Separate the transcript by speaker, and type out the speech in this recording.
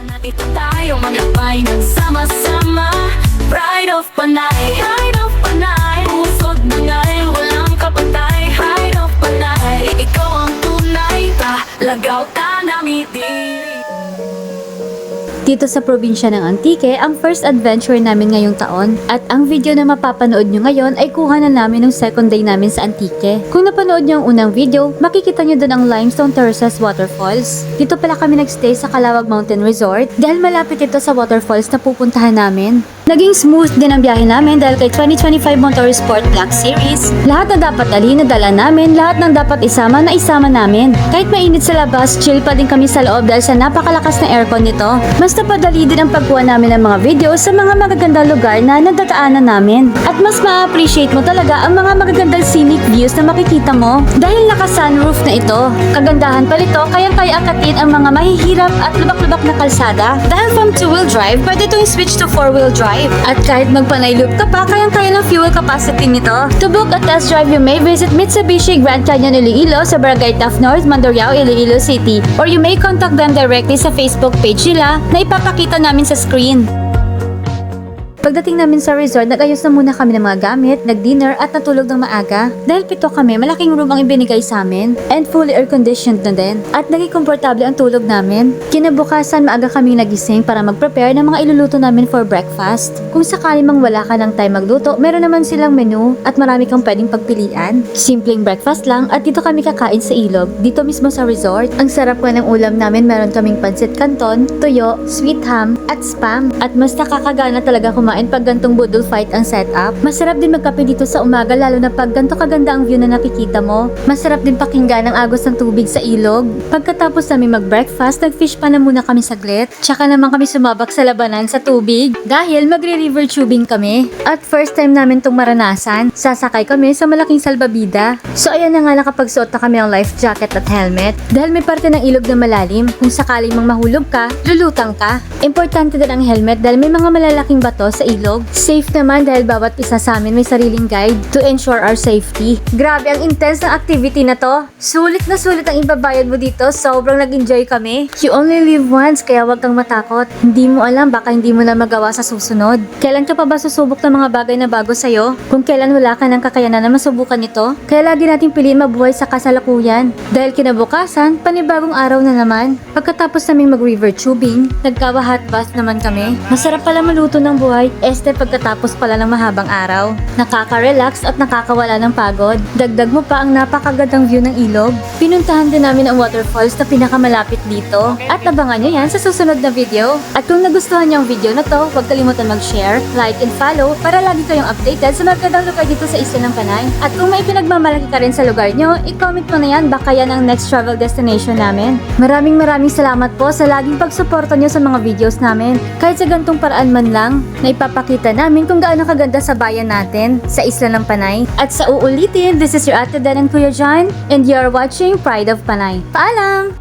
Speaker 1: Nandito tayo mga bayan sama-sama. Pride of Panay, Pride of Panay. Pusod na nga'y walang kapatay. Pride of Panay, ikaw ang tunay. Lagaw ta namiti.
Speaker 2: Dito sa probinsya ng Antique, ang first adventure namin ngayong taon. At ang video na mapapanood nyo ngayon ay kuha na namin ng second day namin sa Antique. Kung napanood nyo ang unang video, makikita nyo doon ang Limestone Terraces Waterfalls. Dito pala kami nagstay sa Calawag Mountain Resort dahil malapit ito sa waterfalls na pupuntahan namin. Naging smooth din ang biyahe namin dahil kay 2025 Motorsport Black Series. Lahat na dapat dalhin na dala namin, lahat ng dapat isama na isama namin. Kahit mainit sa labas, chill pa din kami sa loob dahil sa napakalakas na aircon nito. Mas napadali din ang pagkuha namin ng mga video sa mga magagandang lugar na nadadaanan namin. At mas ma-appreciate mo talaga ang mga magagandang scenic views na makikita mo dahil naka-sunroof na ito. Kagandahan pa nito, kayang-kaya akatin ang mga mahihirap at lubak-lubak na kalsada. Dahil from 2-wheel drive, pwede itong switch to 4-wheel drive. At kahit magpanay loop ka pa, kayang-kaya ng fuel capacity nito. To book a test drive, you may visit Mitsubishi Grand Canyon Iloilo sa Barangay Taft North, Mandurriao, Iloilo City. Or you may contact them directly sa Facebook page nila na ipapakita namin sa screen. Pagdating namin sa resort, nag-ayos na muna kami ng mga gamit, nag-dinner at natulog ng maaga. Dahil 7 kami, malaking room ang ibinigay sa amin and fully air-conditioned na din. At naging komportable ang tulog namin. Kinabukasan, maaga kaming nagising para mag-prepare ng mga iluluto namin for breakfast. Kung sakali mang wala ka ng time magluto, meron naman silang menu at marami kang pwedeng pagpilian. Simpleng breakfast lang at dito kami kakain sa ilog, dito mismo sa resort. Ang sarap pa ng ulam namin, meron kaming pancit canton, tuyo, sweet ham at spam. At mas nakakagana talaga kumain pag gantong budol fight ang setup. Masarap din magkape dito sa umaga lalo na pag ganto kaganda ang view na nakikita mo. Masarap din pakinggan ang agos ng tubig sa ilog. Pagkatapos namin mag-breakfast, nag-fish pa na muna kami saglit. Tsaka naman kami sumabak sa labanan sa tubig dahil magre-river tubing kami. At first time namin tong maranasan, sasakay kami sa malaking salbabida. So ayan na nga, nakapagsuot na kami ng life jacket at helmet dahil may parte ng ilog na malalim. Kung sakaling mang mahulog ka, lulutang ka. Importante din ang helmet dahil may mga malalaking bato sa ilog. Safe naman dahil bawat isa sa amin may sariling guide to ensure our safety. Grabe, ang intense ng activity na to. Sulit na sulit ang ibabayad mo dito. Sobrang nag-enjoy kami. You only live once, kaya wag kang matakot. Hindi mo alam, baka hindi mo na magawa sa susunod. Kailan ka pa ba susubok ng mga bagay na bago sa'yo? Kung kailan wala ka ng kakayanan na masubukan ito? Kaya lagi natin piliin mabuhay sa kasalukuyan. Dahil kinabukasan, panibagong araw na naman. Pagkatapos naming mag-river tubing, nagkawa-hot bath naman kami. Masarap pala maluto ng buhay. Pagkatapos pala ng mahabang araw. Nakaka-relax at nakakawala ng pagod. Dagdag mo pa ang napakagandang view ng ilog. Pinuntahan din namin ang waterfalls na pinakamalapit dito. At abangan nyo yan sa susunod na video. At kung nagustuhan nyo ang video na to, huwag kalimutan mag-share, like, and follow para lagi kayong updated sa magandang lugar dito sa Isla ng Panay. At kung may pinagmamalaki ka rin sa lugar nyo, i-comment mo na yan, baka yan ang next travel destination namin. Maraming salamat po sa laging pagsuporta nyo sa mga videos namin. Kahit sa gantong paraan man lang, na ipapakita namin kung gaano kaganda sa bayan natin, sa Isla ng Panay. At sa uulitin, this is your Ate Dan and Kuya John, and you're watching Pride of Panay. Paalam!